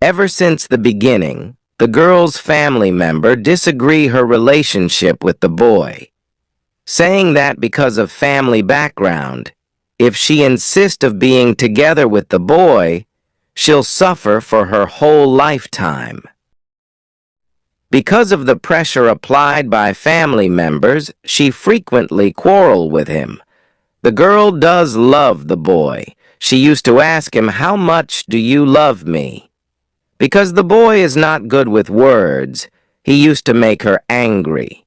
Ever since the beginning, the girl's family member disagree her relationship with the boy, saying that because of family background, if she insists of being together with the boy, she'll suffer for her whole lifetime. Because of the pressure applied by family members, she frequently quarrels with him. The girl does love the boy. She used to ask him, "How much do you love me?" Because the boy is not good with words, he used to make her angry.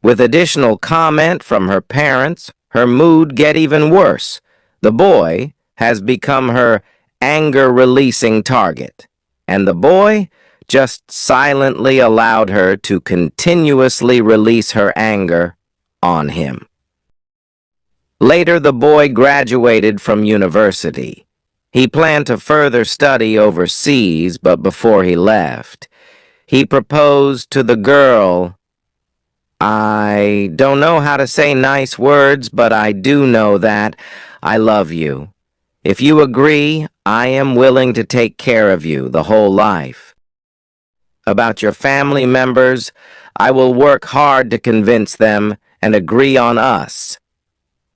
With additional comment from her parents, her mood get even worse. The boy has become her anger-releasing target, and the boy just silently allowed her to continuously release her anger on him. Later, the boy graduated from university. He planned to further study overseas, but before he left, he proposed to the girl. I don't know how to say nice words, but I do know that I love you. If you agree, I am willing to take care of you the whole life. About your family members, I will work hard to convince them and agree on us.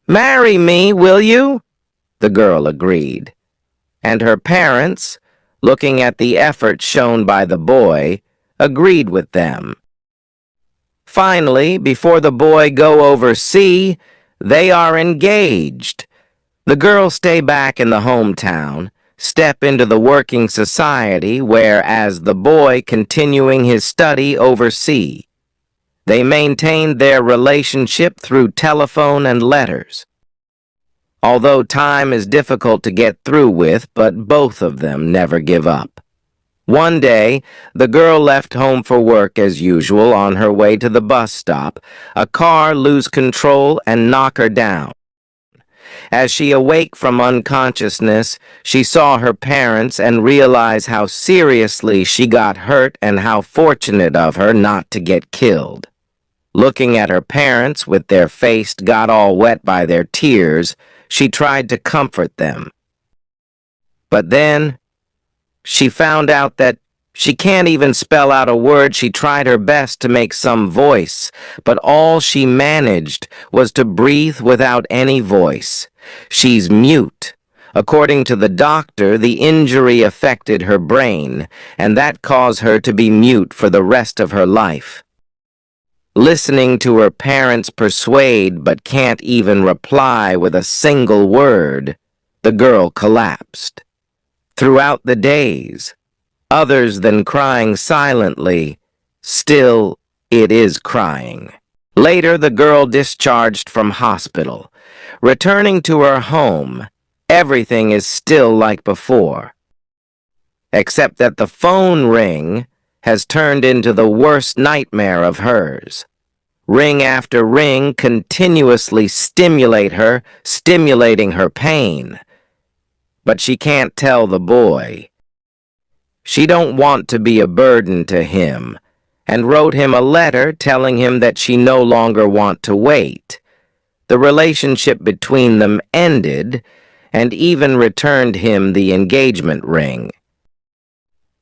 Marry me, will you? The girl agreed. And her parents, looking at the effort shown by the boy, agreed with them. Finally, before the boy go overseas, they are engaged. The girl stay back in the hometown, step into the working society, whereas the boy continuing his study overseas. They maintained their relationship through telephone and letters. Although time is difficult to get through with, but both of them never give up. One day, the girl left home for work as usual. On her way to the bus stop, a car lose control and knock her down. As she awake from unconsciousness, she saw her parents and realized how seriously she got hurt and how fortunate of her not to get killed. Looking at her parents with their face got all wet by their tears, she tried to comfort them. But then, she found out that she can't even spell out a word. She tried her best to make some voice, but all she managed was to breathe without any voice. She's mute. According to the doctor, the injury affected her brain, and that caused her to be mute for the rest of her life. Listening to her parents persuade but can't even reply with a single word, the girl collapsed. Throughout the days, others than crying silently, still it is crying. Later, the girl discharged from hospital. Returning to her home, everything is still like before, except that the phone ring has turned into the worst nightmare of hers. Ring after ring continuously stimulate her, stimulating her pain. But she can't tell the boy. She don't want to be a burden to him, and wrote him a letter telling him that she no longer want to wait. The relationship between them ended, and even returned him the engagement ring.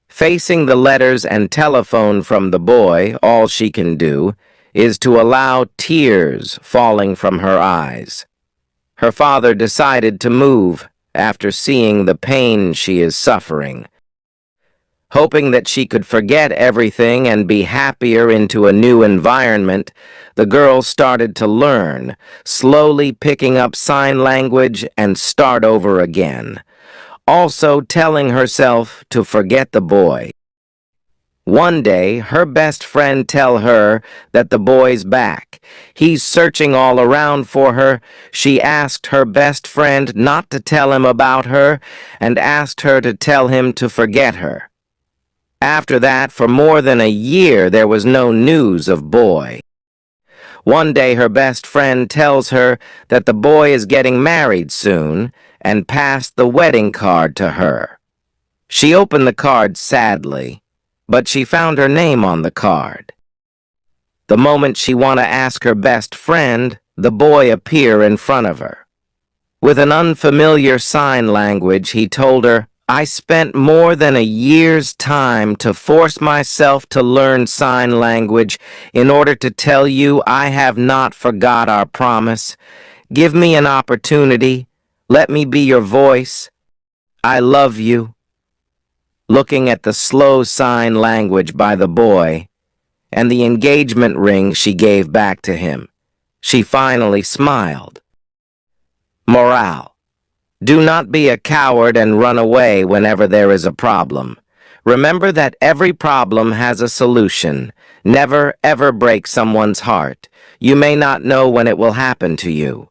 Facing the letters and telephone from the boy, all she can do is to allow tears falling from her eyes. Her father decided to move after seeing the pain she is suffering. Hoping that she could forget everything and be happier into a new environment, the girl started to learn, slowly picking up sign language and start over again, also telling herself to forget the boy. One day, her best friend tell her that the boy's back. He's searching all around for her. She asked her best friend not to tell him about her and asked her to tell him to forget her. After that, for more than a year, there was no news of boy. One day, her best friend tells her that the boy is getting married soon and passed the wedding card to her. She opened the card sadly, but she found her name on the card. The moment she wanted to ask her best friend, the boy appeared in front of her. With an unfamiliar sign language, he told her, I spent more than a year's time to force myself to learn sign language in order to tell you I have not forgot our promise. Give me an opportunity. Let me be your voice. I love you. Looking at the slow sign language by the boy and the engagement ring she gave back to him, she finally smiled. Morale. Do not be a coward and run away whenever there is a problem. Remember that every problem has a solution. Never, ever break someone's heart. You may not know when it will happen to you.